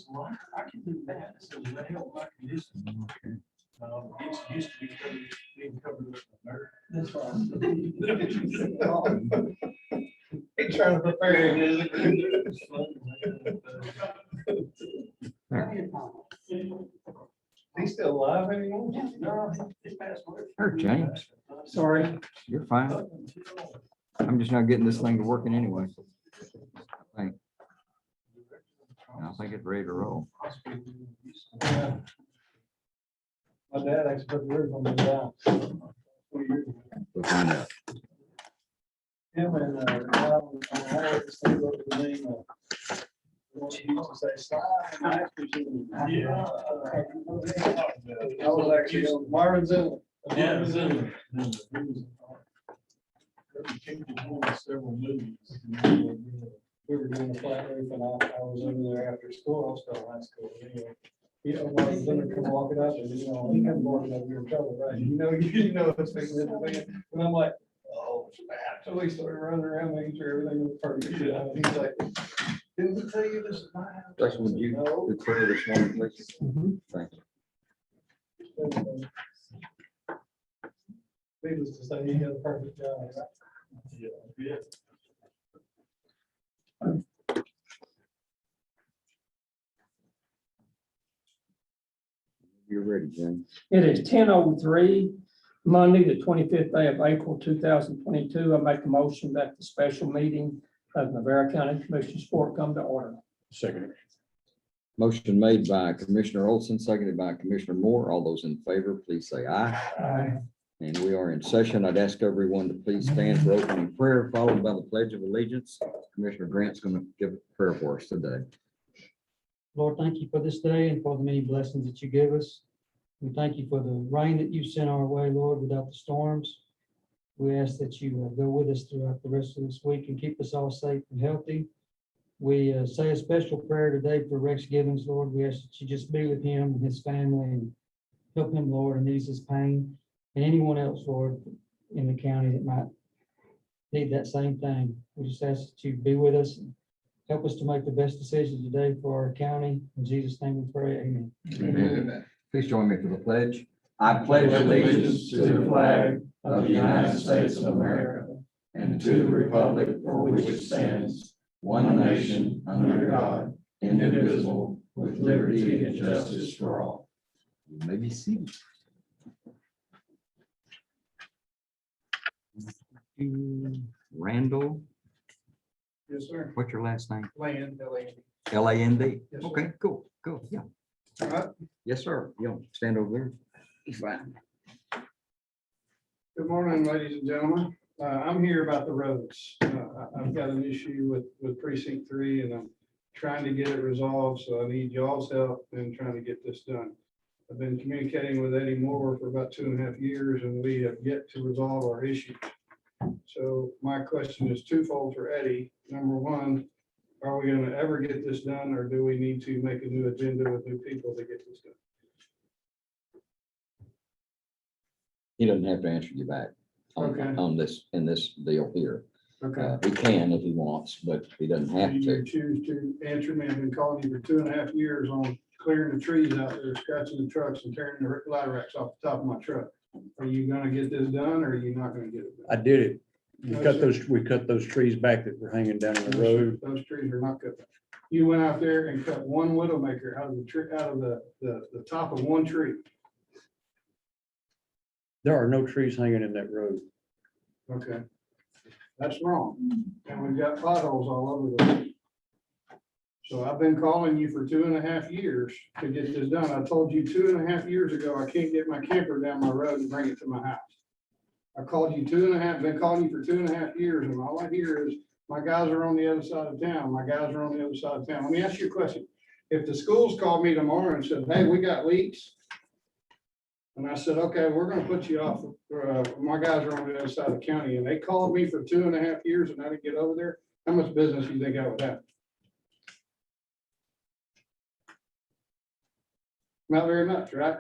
well, I can do that. So that helped my condition. It's used to be being covered with the nerve. That's right. He's trying to prepare you, isn't He's still alive anymore? No, he passed away. Sure, James. Sorry. You're fine. I'm just not getting this thing to working anyway. I think it's ready to roll. Yeah. My dad actually put the roof on the house. 20 years ago. We'll find out. Him and, I always think of the name of. What he used to say, slide. Yeah. I was actually on Marvin Zimmer. Yeah, several movies. We were doing a flat roof and I was over there after school. I was still in high school. Anyway, you know, Marvin Zimmer come walking up and, you know, he come walking up, you're in trouble, right? You know, it's making it big. And I'm like, oh, snap. So he started running around, making sure everything was perfect. You know, and he's like, didn't he tell you this is my house? Justin, would you No. declare this one, please? Thank you. Needless to say, he did a perfect job. Yeah. You're ready, James. It is 10:03, Monday, the 25th day of April, 2022. I make a motion that the special meeting of Navarro County Commissioners Court come to order. Second. Motion made by Commissioner Olson, seconded by Commissioner Moore. All those in favor, please say aye. Aye. And we are in session. I'd ask everyone to please stand for opening prayer, followed by the Pledge of Allegiance. Commissioner Grant's going to give a prayer for us today. Lord, thank you for this day and for the many blessings that you give us. We thank you for the rain that you sent our way, Lord, without the storms. We ask that you go with us throughout the rest of this week and keep us all safe and healthy. We say a special prayer today for Rex Gibbons, Lord. We ask that you just be with him and his family and help him, Lord, and ease his pain. And anyone else, Lord, in the county that might need that same thing. We just ask that you be with us and help us to make the best decisions today for our county. In Jesus' name we pray, amen. Amen. Please join me for the pledge. I pledge allegiance to the flag of the United States of America and to the republic for which it stands, one nation under God, indivisible, with liberty and justice for all. You may be seated. Randall, Yes, sir. what's your last name? Land, L-A-N-D. L-A-N-D? Yes, sir. Okay, cool, yeah. All right. Yes, sir. You'll stand over there. He's fine. Good morning, ladies and gentlemen. I'm here about the roads. I've got an issue with precinct 3 and I'm trying to get it resolved. So I need y'all's help in trying to get this done. I've been communicating with Eddie Moore for about 2.5 years and we have yet to resolve our issue. So my question is twofold for Eddie. Number one, are we going to ever get this done or do we need to make a new agenda with new people to get this done? He doesn't have to answer you back Okay. on this, in this deal here. Okay. He can if he wants, but he doesn't have You to. choose to answer me. I've been calling you for 2.5 years on clearing the trees out there, scratching the trucks and tearing the ladder racks off the top of my truck. Are you gonna get this done or are you not gonna get it I done? did it. No, sir. We cut those trees back that were hanging down the road. Those trees are not cut. You went out there and cut one widowmaker out of the tree, out of the top of one tree. There are no trees hanging in that road. Okay. That's wrong. And we've got potholes all over the road. So I've been calling you for 2.5 years to get this done. I told you 2.5 years ago, I can't get my camper down my road and bring it to my house. I called you been calling you for 2.5 years and all I hear is my guys are on the other side of town. My guys are on the other side of town. Let me ask you a question. If the schools called me tomorrow and said, hey, we got leaks. And I said, okay, we're gonna put you off. My guys are on the other side of the county and they called me for 2.5 years and I didn't get over there. How much business do you think I would have? Not very much, right?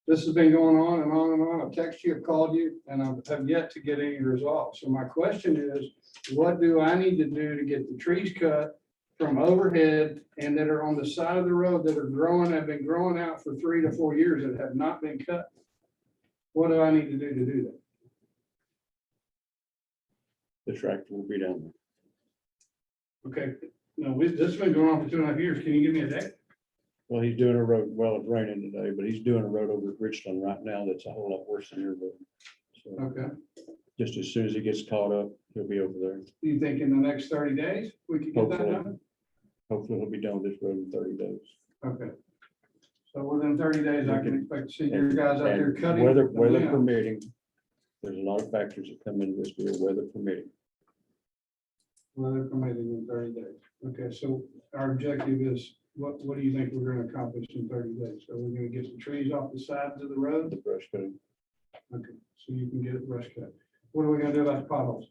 This has been going on and on and on. I've texted you, I've called you, and I have yet to get any resolve. So my question is, what do I need to do to get the trees cut from overhead and that are on the side of the road that are growing, have been growing out for 3 to 4 years that have not been cut? What do I need to do that? The tractor will be down Okay, no, this has been going on for 2.5 years. Can you give me a date? there. Well, he's doing a road, well, it's raining today, but he's doing a road over at Richland right now that's a whole lot worse than your road. So Okay, just as soon as he gets caught up, he'll be over there. you think in the next 30 days, we could get that Hopefully. done? Hopefully he'll be done with this road in 30 days. Okay. So within 30 days, I can expect to see your guys out there And cutting. Weather the limb. permitting, there's a lot of factors that come into this deal, weather permitting. Weather permitting in 30 days. Okay, so our objective is, what do you think we're gonna accomplish in 30 days? Are we gonna get the trees off the sides of the road? The brush cutting. Okay, so you can get it brush cut. What are we gonna do about the potholes?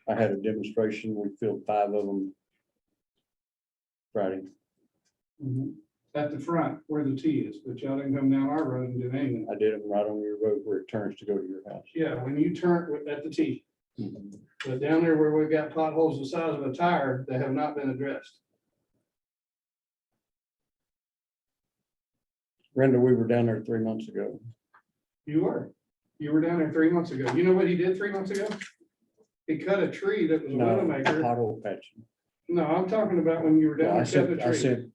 I had a demonstration, we filled 5 of them Friday. At the front where the T is, but y'all didn't come down our road and do anything. I did them right on your road where it turns to go to your house. Yeah, when you turn at the T, but down there where we've got potholes the size of a tire that have not been addressed. Brenda, we were down there 3 months ago. You were down there 3 months ago. You know what he did 3 months ago? He cut a tree that was a No, widowmaker. pothole patching. No, I'm talking about when you were down I there cutting sent, the tree.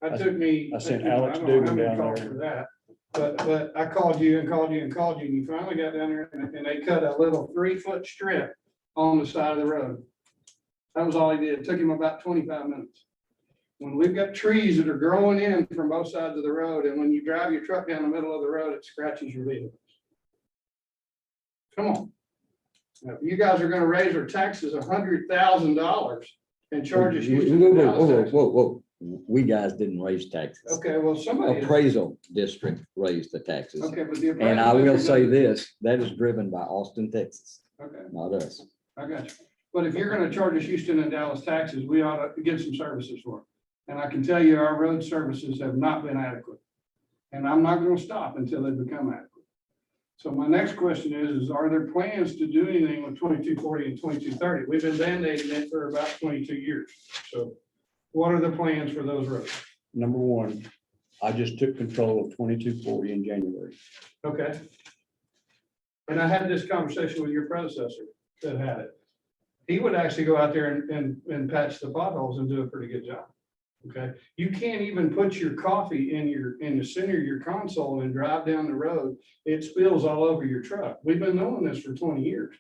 I That took me. I sent you know, Alex I don't have Dugan any down call there. for that. But I called you and called you and called you, and you finally got down there and they cut a little 3-foot strip on the side of the road. That was all he did. It took him about 25 minutes. When we've got trees that are growing in from both sides of the road, and when you drive your truck down the middle of the road, it scratches your vehicles. Come on. Now, if you guys are gonna raise our taxes $100,000 and charge us. Houston Whoa, and whoa, Dallas whoa, taxes. whoa, whoa. We guys didn't raise taxes. Okay, well, somebody. Appraisal district raised the taxes. Okay, but the. And I will appraisal say district this, that is driven by Austin, Texas, doesn't- Okay, not us. I got you. But if you're gonna charge us Houston and Dallas taxes, we ought to get some services for it. And I can tell you, our road services have not been adequate. And I'm not gonna stop until they become adequate. So my next question is are there plans to do anything with 2240 and 2230? We've been band-aiding it for about 22 years. So what are the plans for those roads? Number 1, I just took control of 2240 in January. Okay. And I had this conversation with your predecessor that had it. He would actually go out there and patch the potholes and do a pretty good job. Okay, you can't even put your coffee in the center of your console and drive down the road. It spills all over your truck. We've been doing this for 20 years.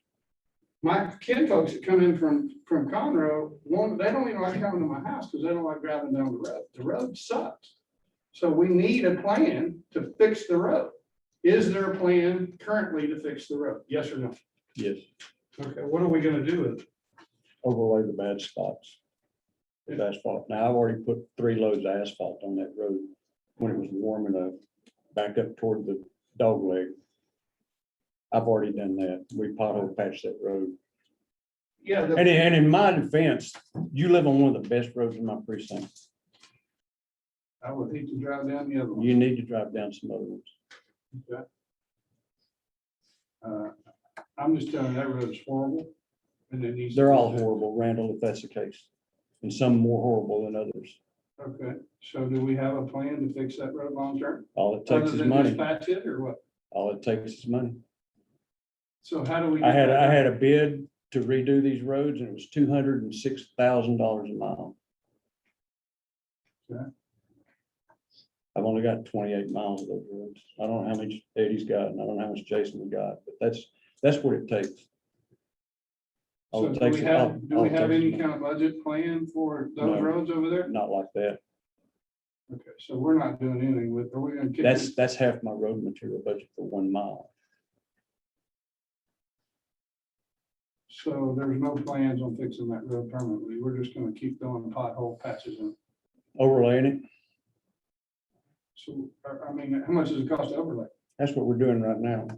My kid folks that come in from Conroe, they don't even like coming to my house because they don't like driving down the road. The road sucks. So we need a plan to fix the road. Is there a plan currently to fix the road? Yes or no? Yes, Okay, what are we gonna do with it? overlay the bad spots. With asphalt. Now, I've already put 3 loads of asphalt on that road when it was warm enough, back up toward the dog leg. I've already done that. We pothole patched that road. Yeah, And in my defense, you live on one of the best roads in my precinct. I would hate to drive down the other one. You need to drive down some other ones. Okay. I'm just telling you, that road is horrible. And it needs. to They're be all fixed. horrible, Randall, if that's the case. And some more horrible than others. Okay, so do we have a plan to fix that road long term? All it Other takes is than money. just patch it or what? All it takes is money. So how do we? I get had, that I done? had a bid to redo these roads and it was $206,000 a mile. Okay. I've only got 28 miles of those roads. I don't know how much Eddie's got and I don't know how much Jason got, but that's what it takes. All So it do takes we is- have, all- do all we it have takes any is kind of budget plan for those No. roads over there? Not like that. Okay, so we're not doing anything with, are we gonna? kick it? That's half my road material budget for 1 mile. So there's no plans on fixing that road permanently. We're just gonna keep throwing pothole patches in. Overlaying it, So, I mean, how much does it cost to overlay? that's what we're doing right now.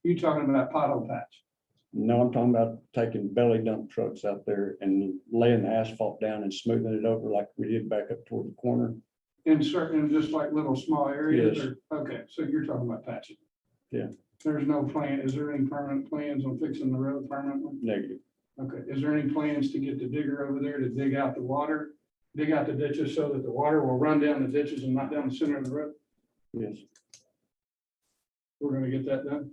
You talking about pothole patch? No, I'm talking about taking belly dump trucks out there and laying the asphalt down and smoothing it over like we did back up toward the corner. In certain, just like little small areas Yes. or, okay, so you're talking about patching? Yeah. There's no plan, is there any permanent plans on fixing the road permanently? Negative. Okay, is there any plans to get the digger over there to dig out the water, dig out the ditches so that the water will run down the ditches and not down the center of the road? Yes, We're gonna get that done?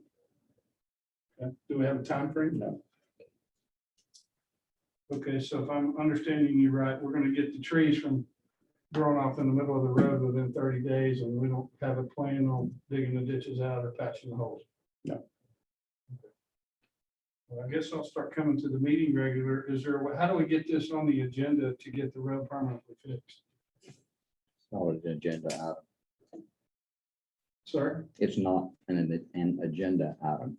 Okay, do we have a time frame? no, Okay, so if I'm understanding you right, we're gonna get the trees from growing off in the middle of the road within 30 days, and we don't have a plan on digging the ditches out or patching the holes? No. Well, I guess I'll start coming to the meeting regular. Is there, how do we get this on the agenda to get the road permanently fixed? Not an agenda item. Sir, It's not an agenda item.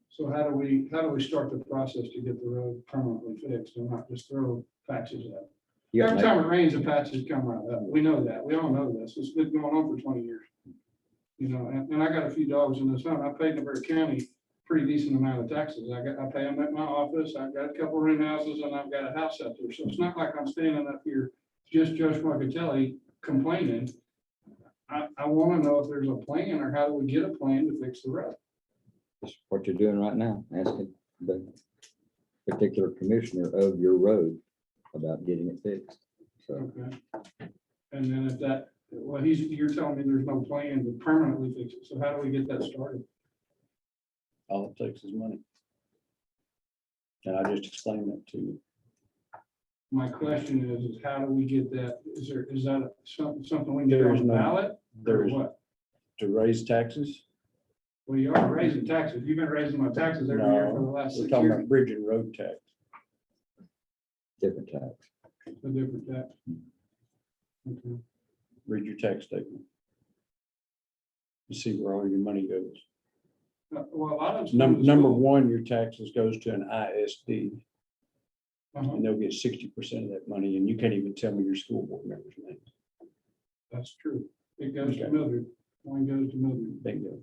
so how do we start the process to get the road permanently fixed and not just throw patches out? You gotta Every make- time it rains, the patches come right up. We know that. We all know this. It's been going on for 20 years. You know, and I got a few dogs in this hunt. I paid Navarro County pretty decent amount of taxes. I pay them at my office. I've got a couple of rent houses and I've got a house out there. So it's not like I'm standing up here, just Joe Schmuckatelli complaining. I want to know if there's a plan or how do we get a plan to fix the road? That's what you're doing right now, asking the particular commissioner of your road about getting it fixed. So Okay. And then if that, well, you're telling me there's no plan to permanently fix it. So how do we get that started? all it takes is money. And I just explained that to you. My question is how do we get that? Is that something we can get There on is the no- ballot? Or There's what? to raise taxes. Well, you are raising taxes. You've been raising my taxes every year for the No, last we're 6 talking years. about bridge and road tax. different tax. A different tax. Okay. Read your tax statement. You see where all your money goes. Well, a lot of. Number one, your taxes goes to an ISD, Uh-huh. and they'll get 60% of that money, and you can't even tell me your school board members' names. That's true. It goes to Okay. Mildred. One goes to Mildred. Bingo.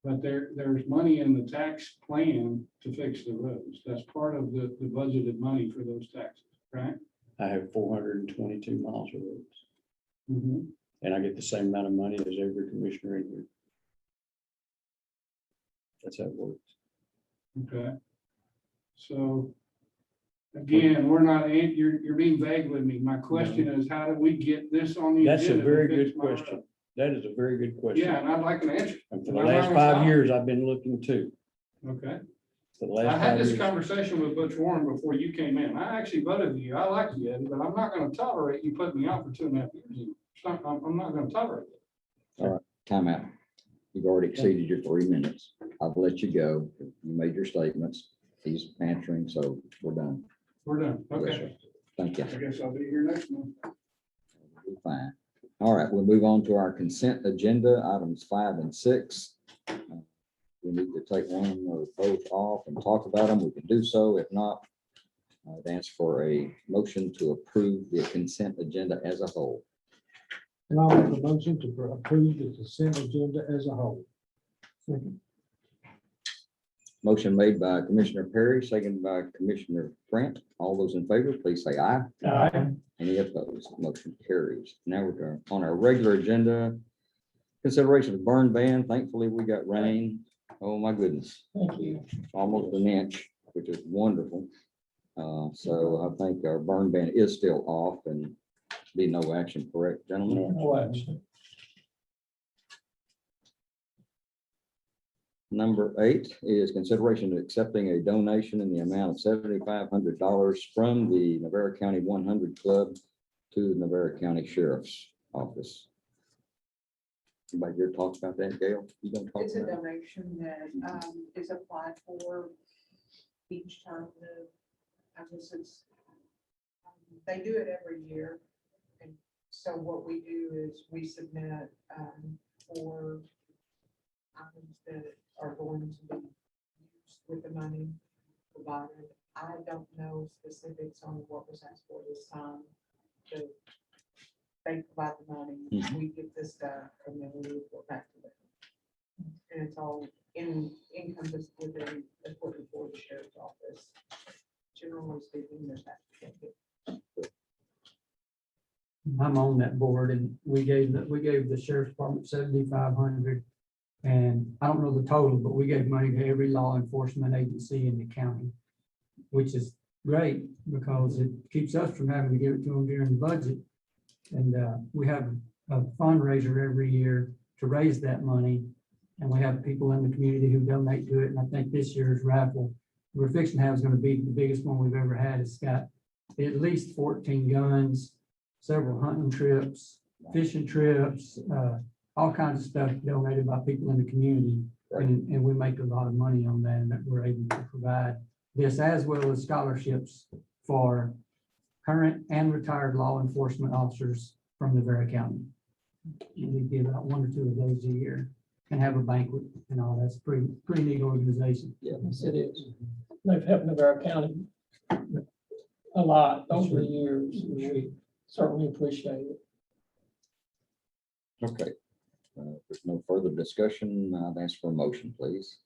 But there's money in the tax plan to fix the roads. That's part of the budgeted money for those taxes, right? I have 422 miles of roads, Mhm. and I get the same amount of money as every commissioner in here. That's how it works. Okay. So, again, we're not, you're being vague with me. My question is, how do we get this on the That's a agenda? to very fix good my road? question. That is a very good question. Yeah, and I'd like an answer. And for the I'm not last gonna 5 stop. years, I've been looking too. Okay. For the I last had 5 this years. conversation with Butch Warren before you came in. I actually voted you. I like you, Eddie, but I'm not gonna tolerate you putting me out for 2.5 years. I'm not gonna tolerate it. Time out. You've already exceeded your 3 minutes. I've let you go. You made your statements. He's answering, so we're done. We're done. Yes, Okay. sir. Thank you. I guess I'll be here next month. We're fine. All right, we'll move on to our consent agenda, items 5 and 6. We need to take one or both off and talk about them. We can do so. If not, I'd ask for a motion to approve the consent agenda as a whole. And I'll make a motion to approve the consent agenda as a whole. Motion made by Commissioner Perry, seconded by Commissioner Grant. All those in favor, please say aye. Aye. Any opposed? Motion carries. Now we're on our regular agenda. Consideration of burn ban. Thankfully, we got rain. Oh, my goodness. Thank you. Almost an inch, which is wonderful. So I think our burn ban is still off and be no action, correct, gentlemen? No action. Number 8 is consideration of accepting a donation in the amount of $7,500 from the Navarro County 100 Club to the Navarro County Sheriff's Office. Anybody here talk about that, Gail? You gonna talk It's a about it? donation that is applied for each term. I guess it's, they do it every year. And so what we do is we submit for items that are going to be used with the money provided. I don't know specifics on what was asked for this time. But they provide the money, we get this done, and then we report back to them. And it's all encompassed within equipment for the sheriff's office. Generally speaking, there's that. I'm on that board and we gave the sheriff's department 7,500 And I don't know the total, but we gave money to every law enforcement agency in the county, which is great because it keeps us from having to give it to them during the budget. And we have a fundraiser every year to raise that money. And we have people in the community who donate to it. And I think this year's raffle we're fixing to have is going to be the biggest one we've ever had. It's got at least 14 guns, several hunting trips, fishing trips, all kinds of stuff donated by people in the community. Right. And we make a lot of money on that, and that we're able to provide this as well as scholarships for current and retired law enforcement officers from Navarro County. And we give out 1 or 2 of those a year and have a banquet and all. That's pretty neat organization. Yes, it is. They've helped Navarro County a lot over the years. and We certainly appreciate it. Okay. If there's no further discussion, I'd ask for a motion, please.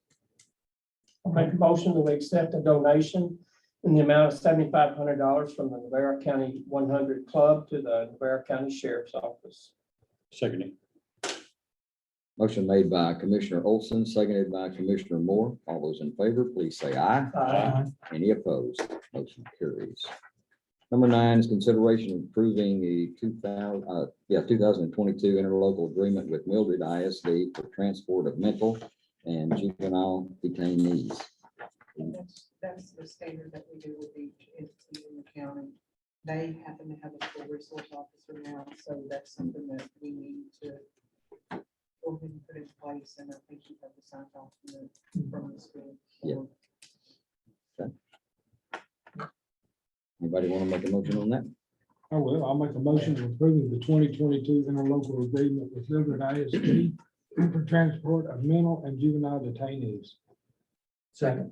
I'll make a motion that we accept a donation in the amount of $7,500 from the Navarro County 100 Club to the Navarro County Sheriff's Office. Secondly. Motion made by Commissioner Olson, seconded by Commissioner Moore. All those in favor, please say aye. Aye. Any opposed? Motion carries. Number 9 is consideration of approving the 2022 interlocal agreement with Mildred ISD for transport of mental and juvenile detainees. And that's the standard that we do with each entity in the county. They happen to have a school resource officer now, so that's something that we need to go ahead and put in place, and I think you have to sign off from the school. Yeah. Anybody want to make a motion on that? I will. I'll make a motion to approve the 2022 interlocal agreement with Mildred ISD for transport of mental and juvenile detainees. Second.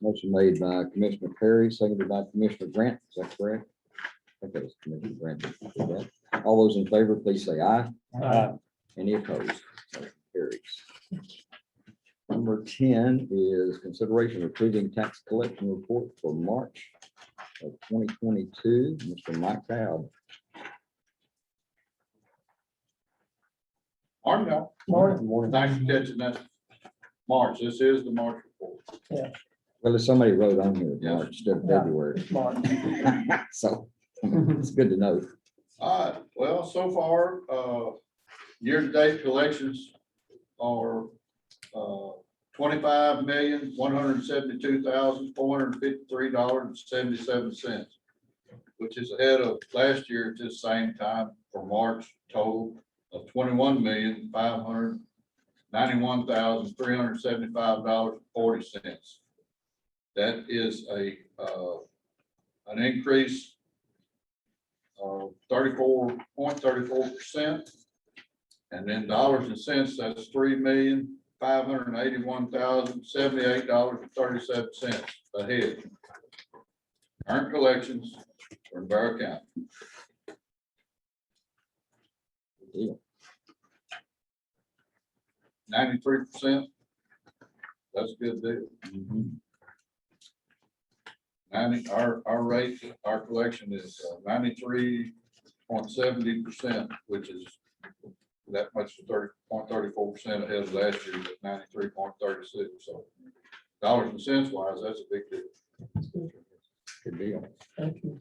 Motion made by Commissioner Perry, seconded by Commissioner Grant. Is that correct? I think that was Commissioner Grant. that did that. All those in favor, please say aye. Any opposed? Motion carries. Number 10 is consideration of approving tax collection report for March of 2022. Mr. Mike Dowd. Morning, y'all. Morning. Thanks for catching that. March, this is the March report. Well, if somebody wrote on here, Yes. March instead of Yeah. February. Smart. So it's good to know. Well, so far, year-to-date collections are $25,172,453.77, which is ahead of last year at this same time for March total of $21,591,375.40. That is an increase of 34.34%. And then dollars and cents, that's $3,581,078.37 ahead. Current collections for Navarro County. Good deal. 93%. That's a good deal. Mhm. Our rate, our collection is 93.70%, which is that much, 30.34% ahead of last year, but 93.36. So dollars and cents wise, that's a big deal. Good deal. Thank you.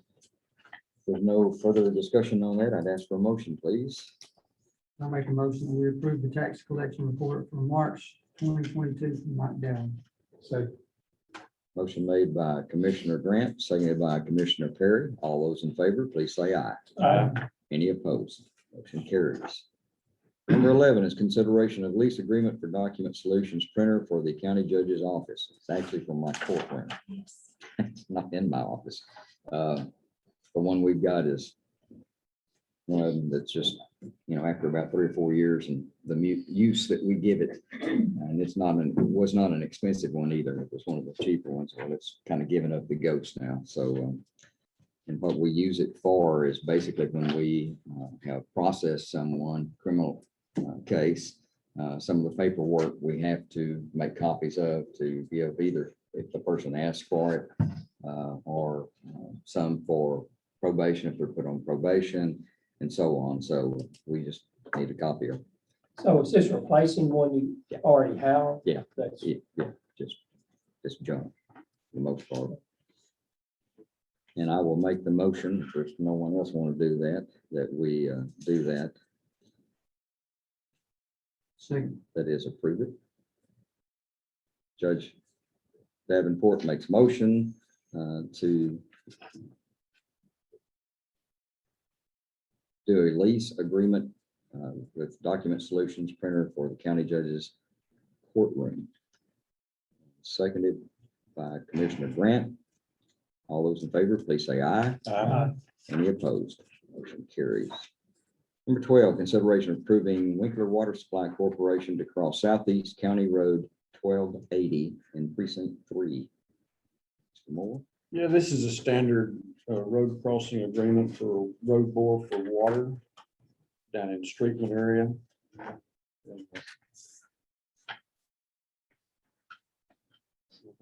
If there's no further discussion on that, I'd ask for a motion, please. I'll make a motion that we approve the tax collection report for March 2022 from Mike Dowd. So Motion made by Commissioner Grant, seconded by Commissioner Perry. All those in favor, please say aye. Aye. Any opposed? Motion carries. Number 11 is consideration of lease agreement for Document Solutions printer for the county judge's office. It's actually from my court printer. It's not in my office. The one we've got is one of them that's just, after about 3 or 4 years and the use that we give it. And it was not an expensive one either. It was one of the cheaper ones. So it's kind of giving up the ghost now. So, and what we use it for is basically when we have processed someone criminal case, some of the paperwork we have to make copies of to give either if the person asks for it or some for probation if they're put on probation and so on. So we just need a copy of So is this replacing one you already have? Yeah. That's, Yeah, just junk, for the most part. And I will make the motion, if there's no one else want to do that, that we do that, Second. that is approve it. Judge Davenport makes motion to do a lease agreement with Document Solutions printer for the county judge's courtroom. Seconded by Commissioner Grant. All those in favor, please say aye. Aye. Any opposed? Motion carries. Number 12, consideration of approving Winkler Water Supply Corporation to cross Southeast County Road 1280 in precinct 3. Mr. Moore? Yeah, this is a standard road crossing agreement for road bore for water down in Streetman area.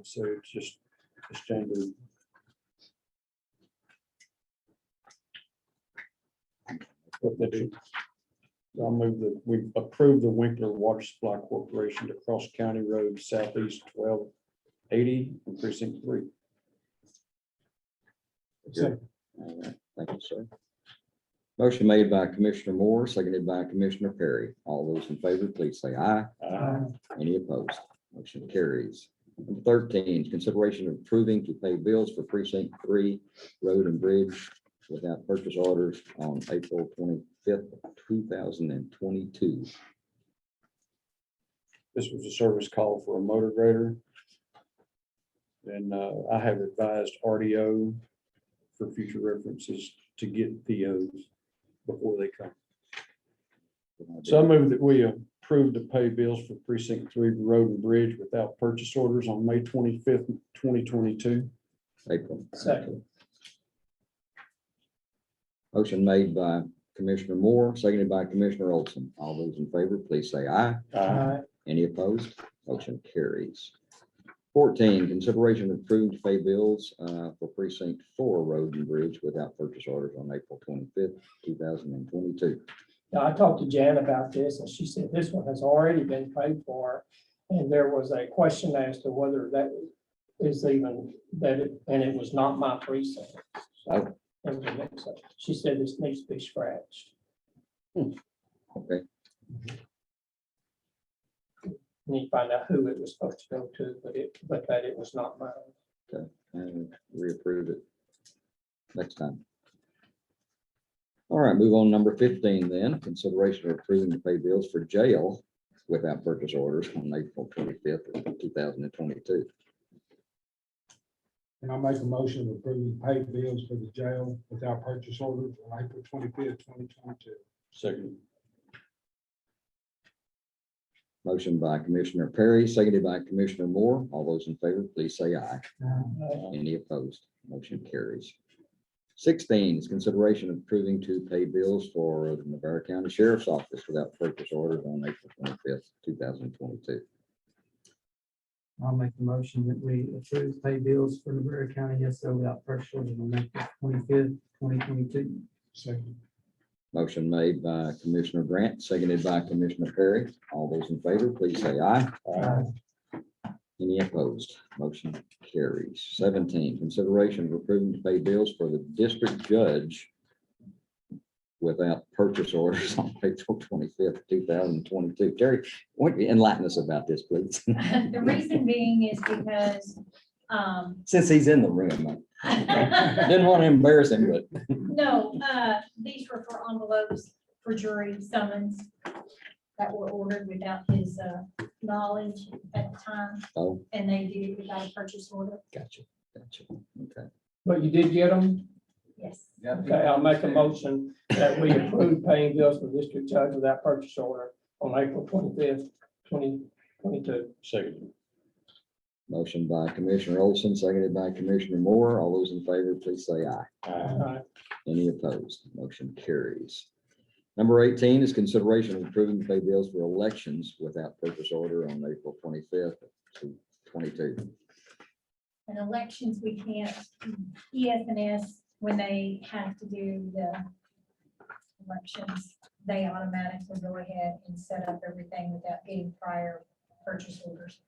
So it's just a standard. I'll move that we approve the Winkler Water Supply Corporation to cross County Road Southeast 1280 in precinct 3. Second. All right, thank you, sir. Motion made by Commissioner Moore, seconded by Commissioner Perry. All those in favor, please say aye. Any opposed? Motion carries. Number 13, consideration of approving to pay bills for precinct 3 road and bridge without purchase orders on April 25th, 2022. This was a service call for a motor grader. And I have advised RDO for future references to get POs before they come. So I move that we approve to pay bills for precinct 3 road and bridge without purchase orders on May 25th, 2022. April. second. Motion made by Commissioner Moore, seconded by Commissioner Olson. All those in favor, please say aye. Aye. Any opposed? Motion carries. 14, consideration of approving to pay bills for precinct 4 road and bridge without purchase orders on April 25th, 2022. Now, I talked to Jan about this, and she said this one has already been paid for. And there was a question as to whether that is even, and it was not my precinct. Oh. It was a mix-up. She said this needs to be scratched. Okay, Need to find out who it was supposed to go to, but that it was not mine. and reapprove it next time. All right, move on to number 15 then. Consideration of approving to pay bills for jail without purchase orders on April 25th, 2022. And I'll make a motion to approve pay bills for the jail without purchase orders on April 25th, 2022. Second. Motion by Commissioner Perry, seconded by Commissioner Moore. All those in favor, please say aye. Any opposed? Motion carries. 16 is consideration of approving to pay bills for the Navarro County Sheriff's Office without purchase orders on April 25th, 2022. I'll make the motion that we approve pay bills for Navarro County SO without purchase orders on April 25th, 2022. Second. Motion made by Commissioner Grant, seconded by Commissioner Perry. All those in favor, please say aye. Any opposed? Motion carries. 17, consideration of approving to pay bills for the district judge without purchase orders on April 25th, 2022. Terry, why don't you enlighten us about this, please? The reason being is because, Since he's in the room, I didn't want to embarrass him, but no, these were for envelopes for jury summons that were ordered without his knowledge at the time, oh, and they did it without a purchase order. gotcha. Okay. But you did get them? Yes. Okay, I'll make a motion that we approve paying bills for district judge without purchase order on April 25th, 2022. Second. Motion by Commissioner Olson, seconded by Commissioner Moore. All those in favor, please say aye. Aye. Any opposed? Motion carries. Number 18 is consideration of approving to pay bills for elections without purchase order on April 25th, 22. And elections, we can't, ES&S, when they have to do the elections, they automatically go ahead and set up everything without getting prior purchase orders.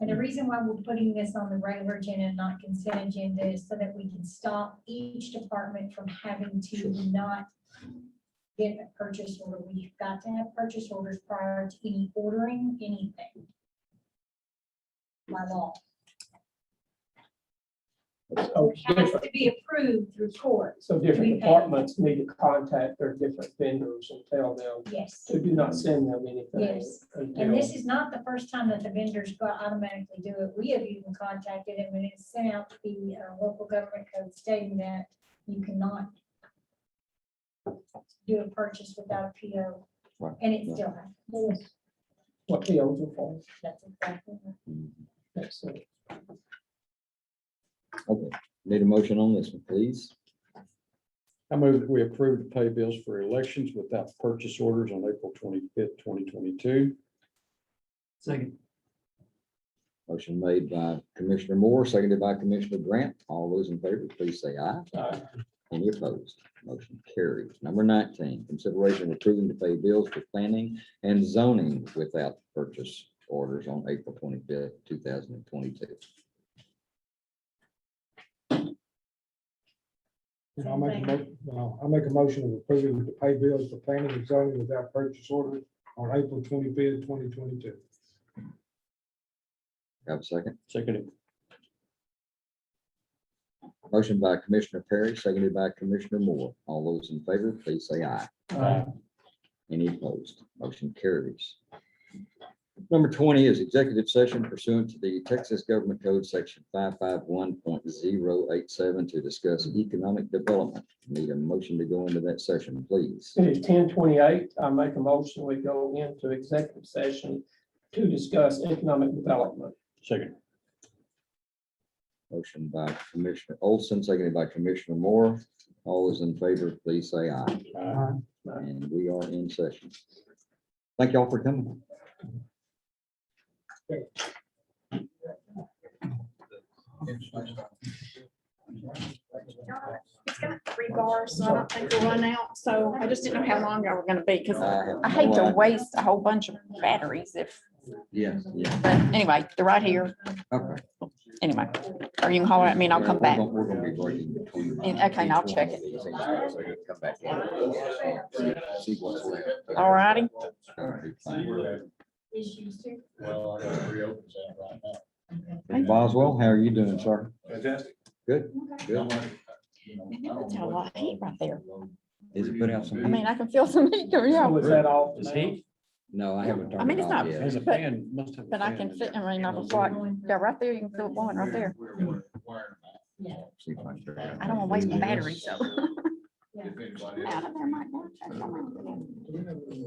And the reason why we're putting this on the regular agenda and not consent agenda is so that we can stop each department from having to not get a purchase order. We've got to have purchase orders prior to any ordering anything by law. So It has different, to be approved through court. so different We pay. departments need to contact their different vendors and tell them Yes, to do not send them anything. Yes. and Until, this is not the first time that the vendors go automatically do it. We have even contacted them and it's sent out the local government code stating that you cannot do a purchase without a PO, Right. and it still happens. what POs are for. That's exactly. right. That's it. Okay, need a motion on this one, please. I move that we approve the pay bills for elections without purchase orders on April 25th, 2022. Second. Motion made by Commissioner Moore, seconded by Commissioner Grant. All those in favor, please say aye. Any opposed? Motion carries. Number 19, consideration of approving to pay bills for planning and zoning without purchase orders on April 25th, 2022. And I'll make a motion of approving the pay bills for planning and zoning without purchase orders on April 25th, 2022. Have a second? Second. Motion by Commissioner Perry, seconded by Commissioner Moore. All those in favor, please say aye. Any opposed? Motion carries. Number 20 is executive session pursuant to the Texas Government Code Section 551.087 to discuss economic development. Need a motion to go into that session, please. It is 10:28. I make a motion, we go into executive session to discuss economic development. Second. Motion by Commissioner Olson, seconded by Commissioner Moore. All those in favor, please say aye. And we are in session. Thank y'all for coming. It's got 3 bars, so I don't think we'll run out. So I just didn't know how long y'all were gonna be, because I hate to waste a whole bunch of batteries if, Yeah, yeah. but anyway, they're right here. Okay. Anyway, or you can holler at me and I'll come back. We're gonna be breaking between. Okay, and I'll check it. Come back in. See what's left. All righty. All right, fine. Issues too. Boswell, how are you doing, sir? Fantastic. Good, good. That's a lot of heat right there. Is it put out some? I mean, I can feel some heat coming So out, is that off? Is now? he? No, I haven't turned. I mean, it it's off not- yet. There's a But- fan, must have. a but I fan can in fit, there. I mean, I was like, yeah, right there, you can feel it blowing right there. See if I can turn it on. I don't want to waste my battery, so. If anybody Out of there, Mike. That's all right.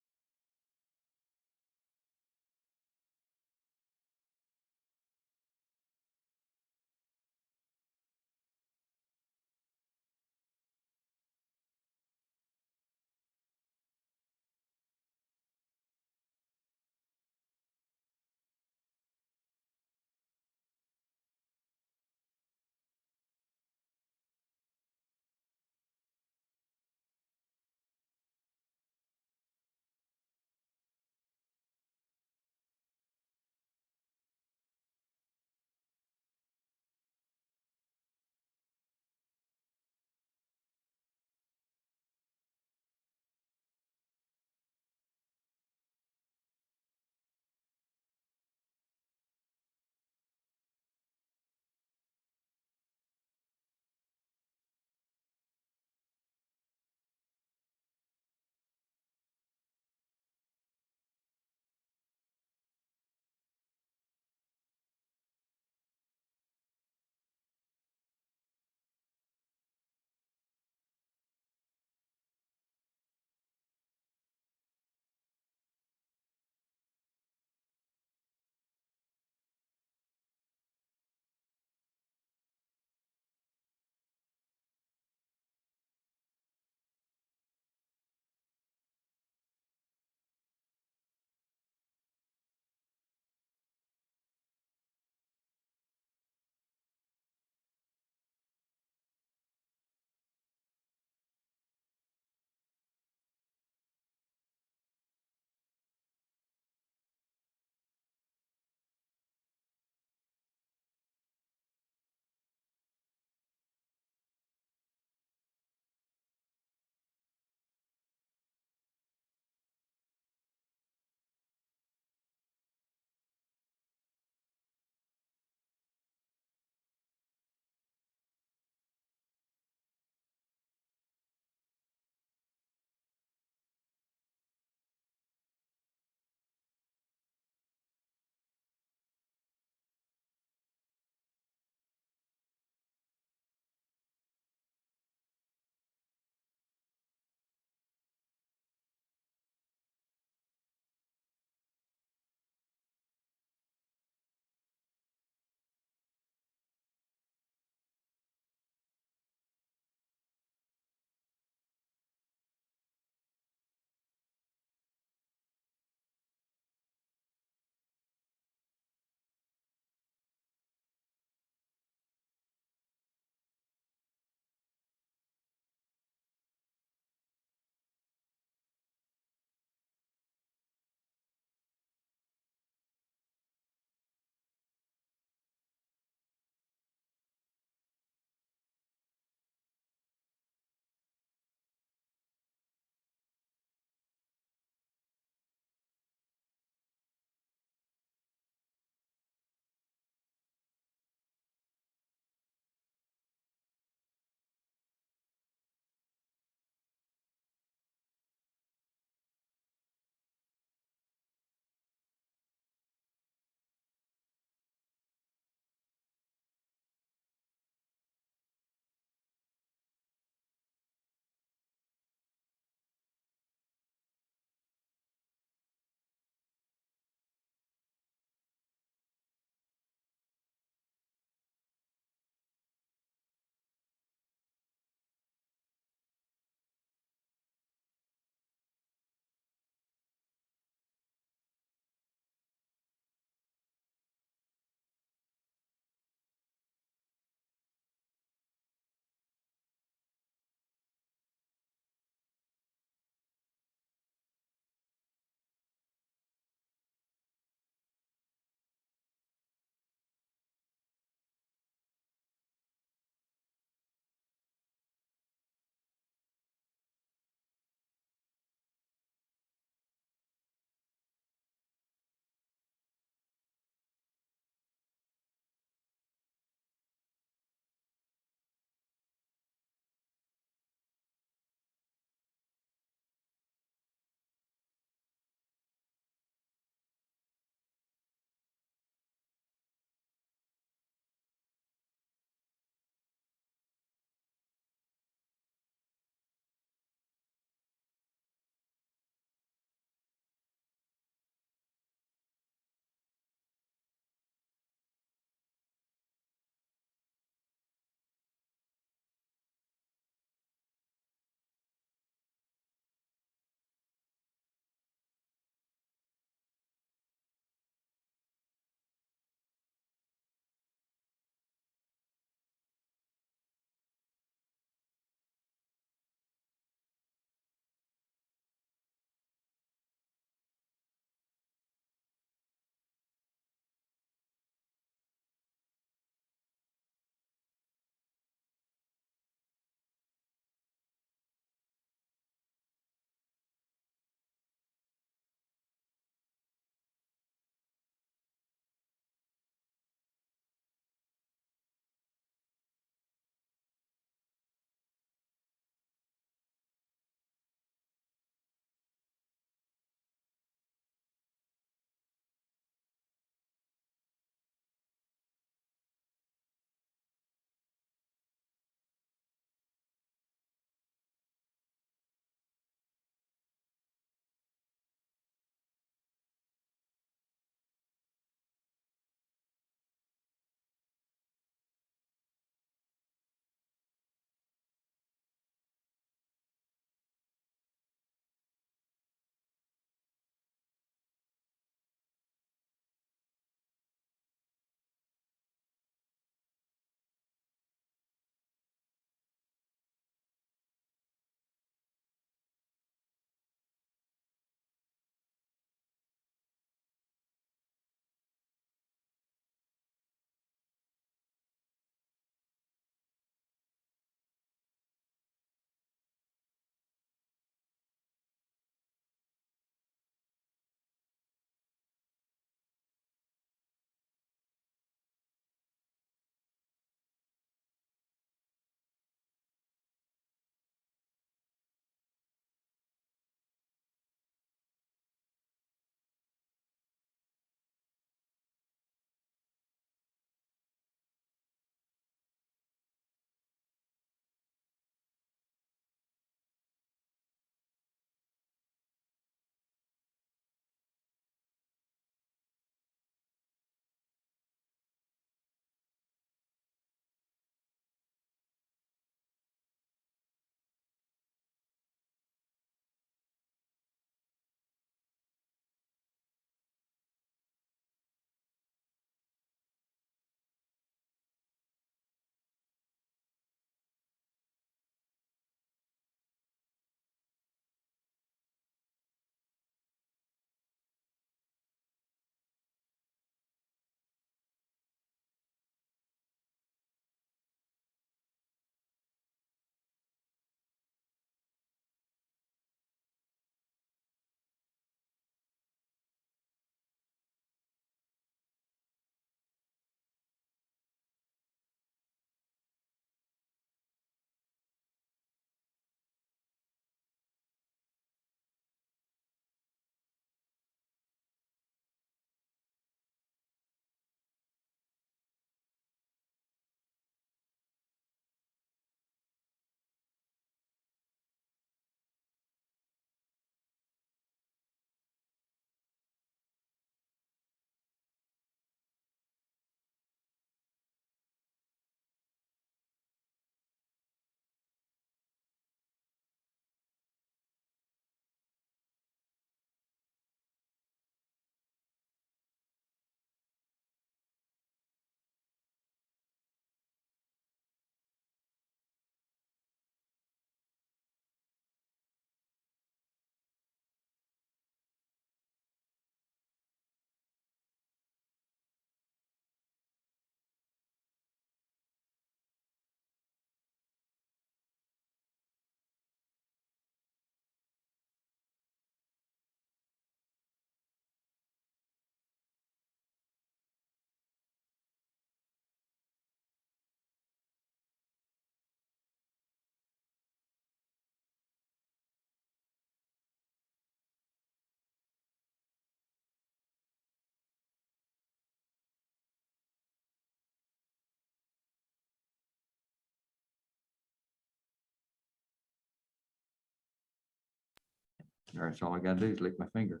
That's all I gotta do is lick my finger.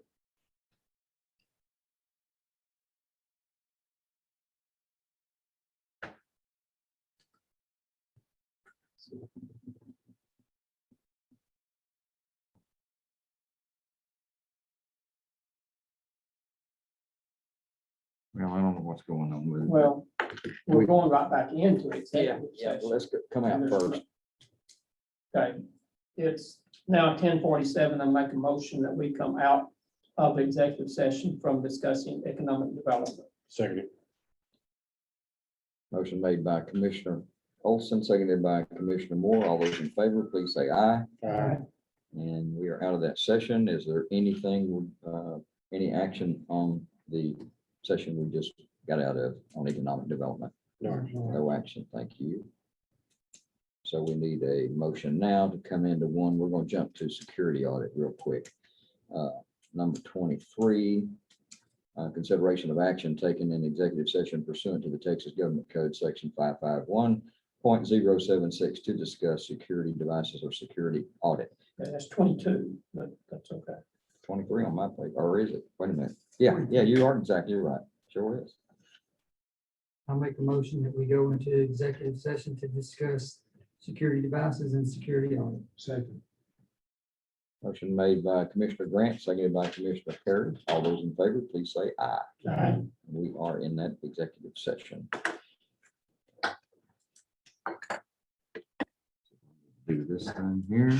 Well, I don't know what's going on with it. Well, we're going right back into it. Let's come out first. Okay, it's now 10:47. I make a motion that we come out of executive session from discussing economic development. Second. Motion made by Commissioner Olson, seconded by Commissioner Moore. All those in favor, please say aye. And we are out of that session. Is there anything, any action on the session we just got out of on economic development? No action, thank you. So we need a motion now to come into one. We're going to jump to security audit real quick. Number 23, consideration of action taken in executive session pursuant to the Texas Government Code, section 551.076 to discuss security devices or security audit. Okay, that's 22, but that's okay. 23 on my plate, or is it? Wait a minute. Yeah, you are exactly right. Sure is. I'll make a motion that we go into executive session to discuss security devices and security audit. Second. Motion made by Commissioner Grant, seconded by Commissioner Perry. All those in favor, please say aye. Aye. We are in that executive session. Do this thing here.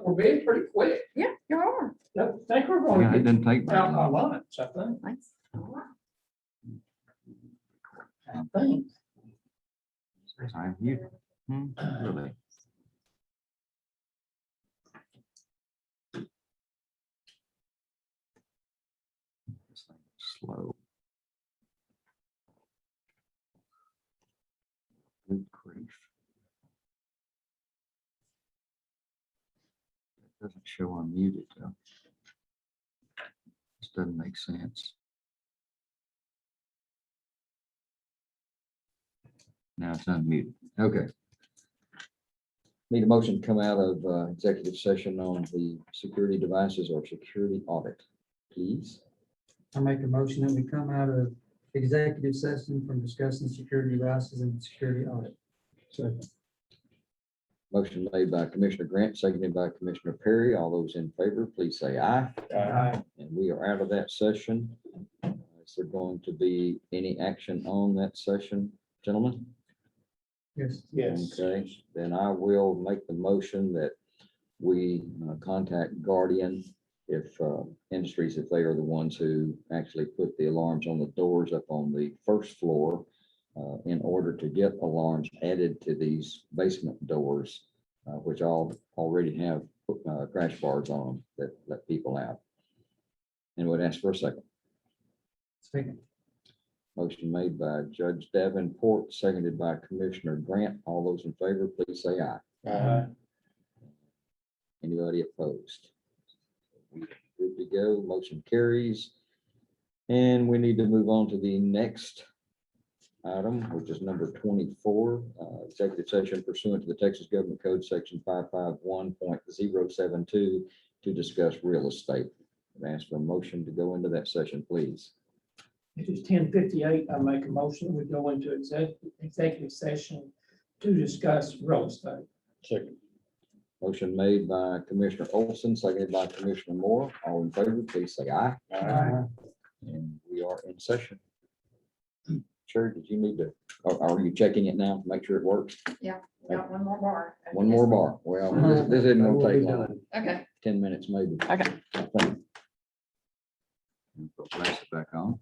We're being pretty quick. Yeah, you are. I think we're Yeah, it gonna get didn't take very out by long. lunch, I think. Thanks. I think. Time you. Really? This thing is slow. Good grief. It doesn't show I'm muted though. This doesn't make sense. Now it's unmuted. Okay. Need a motion to come out of executive session on the security devices or security audit, please. I make a motion that we come out of executive session from discussing security devices and security audit. Motion made by Commissioner Grant, seconded by Commissioner Perry. All those in favor, please say aye. Aye. And we are out of that session. Is there going to be any action on that session, gentlemen? Yes. Yes. Okay, then I will make the motion that we contact Guardian if Industries, if they are the ones who actually put the alarms on the doors up on the first floor in order to get alarms added to these basement doors, which all already have crash bars on them that let people out. And would ask for a second. Second. Motion made by Judge Davenport, seconded by Commissioner Grant. All those in favor, please say aye. Anybody opposed? We are good to go. Motion carries. And we need to move on to the next item, which is number 24, executive session pursuant to the Texas Government Code, section 551.072 to discuss real estate. And ask for a motion to go into that session, please. It is 10:58. I make a motion. We go into executive session to discuss real estate. Second. Motion made by Commissioner Olson, seconded by Commissioner Moore. All in favor, please say aye. And we are in session. Sure, did you need to, are you checking it now to make sure it works? Got one more bar. One more bar. Well, this isn't gonna take long, Okay. 10 minutes maybe. Okay. I think. Put it back on.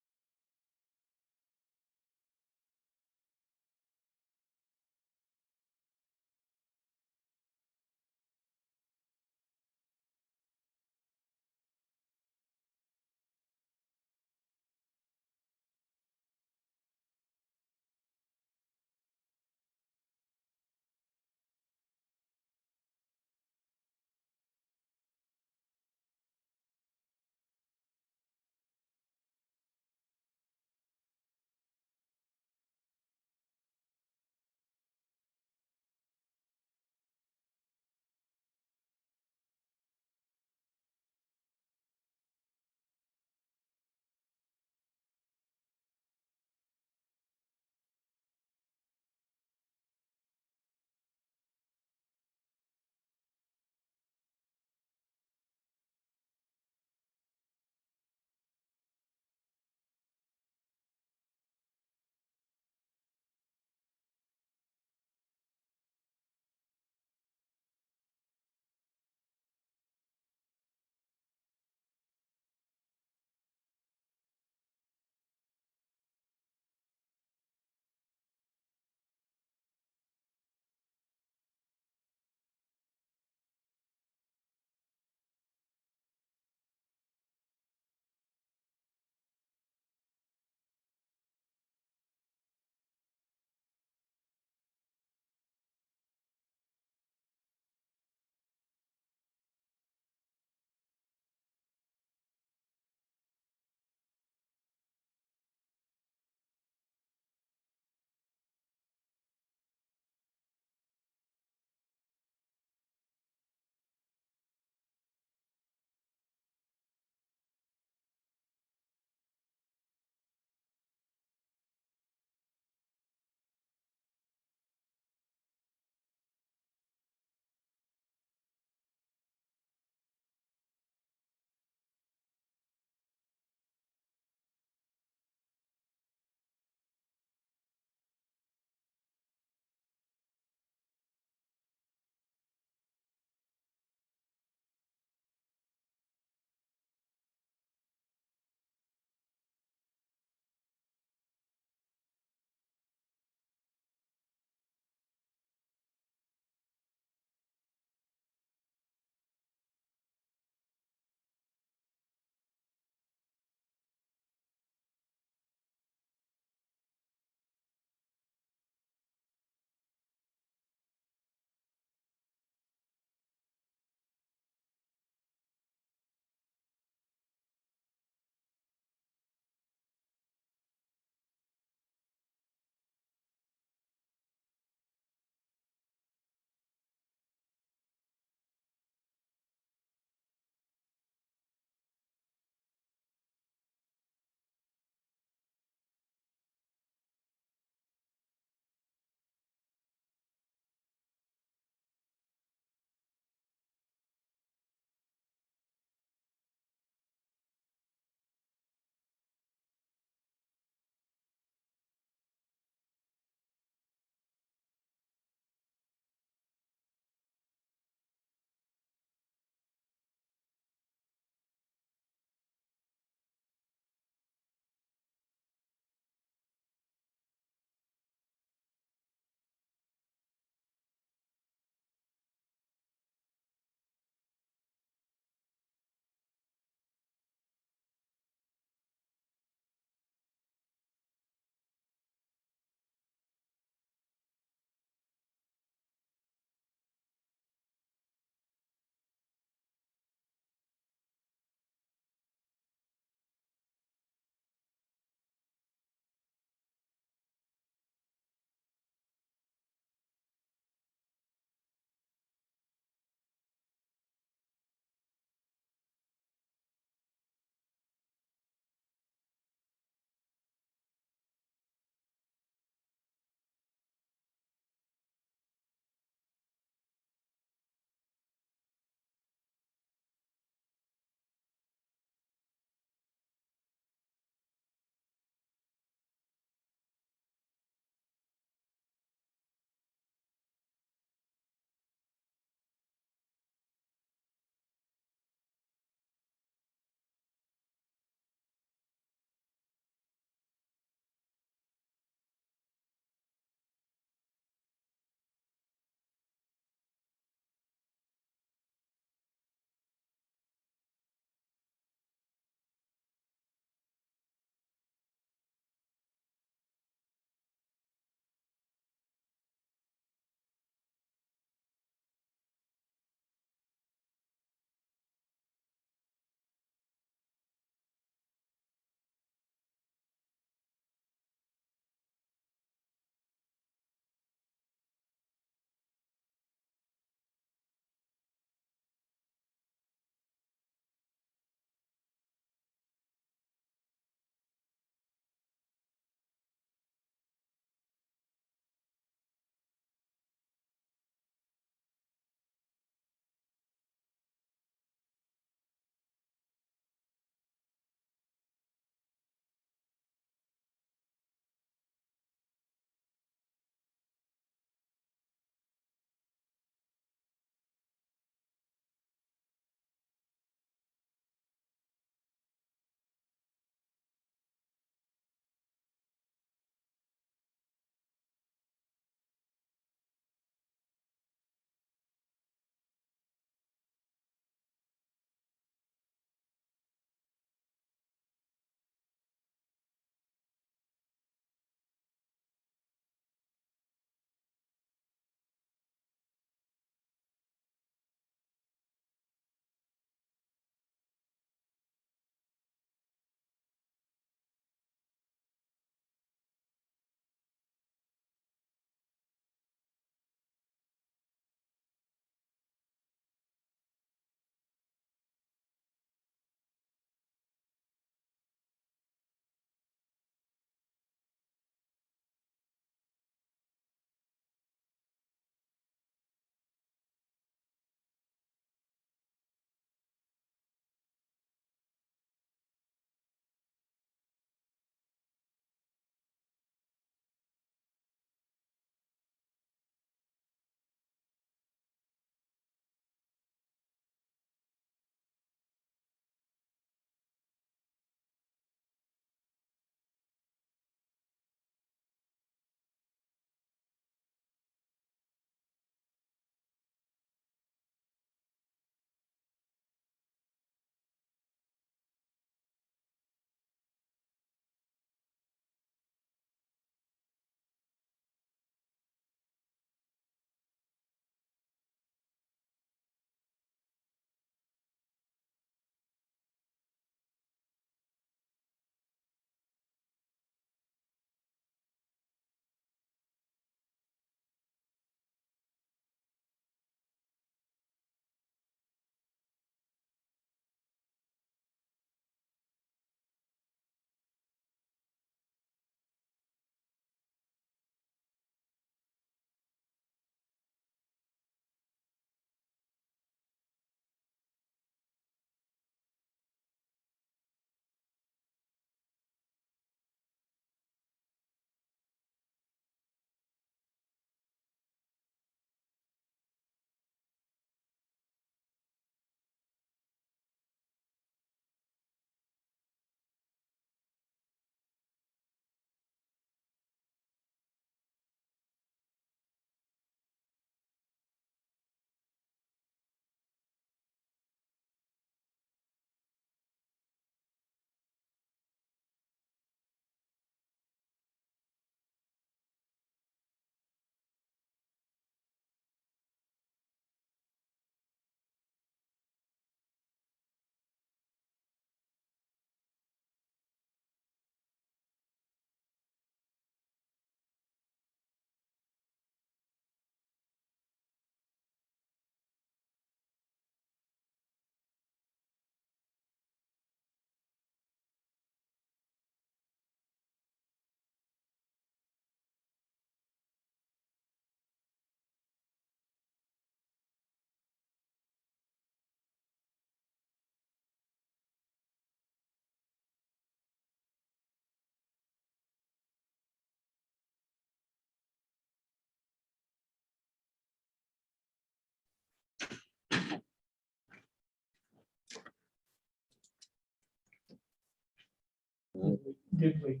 Did we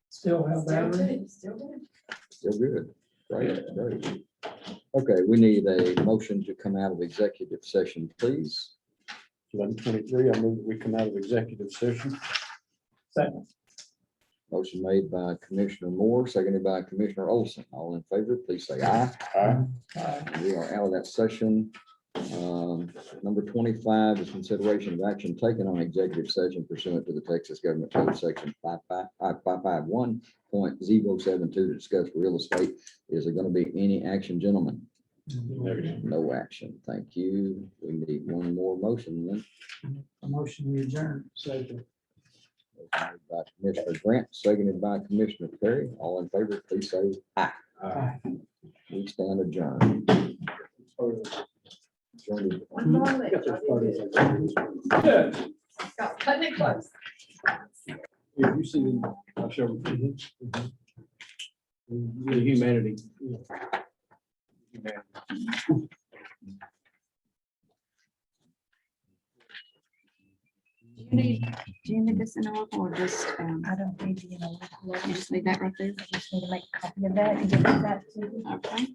still have battery? Still good. Great, great. Okay, we need a motion to come out of executive session, please. 11:23, I move that we come out of executive session. Second. Motion made by Commissioner Moore, seconded by Commissioner Olson. All in favor, please say aye. Aye. We are out of that session. Number 25 is consideration of action taken on executive session pursuant to the Texas Government Code Section 551.072 to discuss real estate. Is there going to be any action, gentlemen? No action. Thank you. We need one more motion then. A motion we adjourn. Second. Motion made by Commissioner Grant, seconded by Commissioner Perry. All in favor, please say aye. Aye. We stand adjourned. Adjourned. One more left. Cutting it close. If you see, I'll show them. The humanity. Do you need this in a local or just, I don't need to, you just need that right there? I just need to make a copy of that and give that to you. Okay.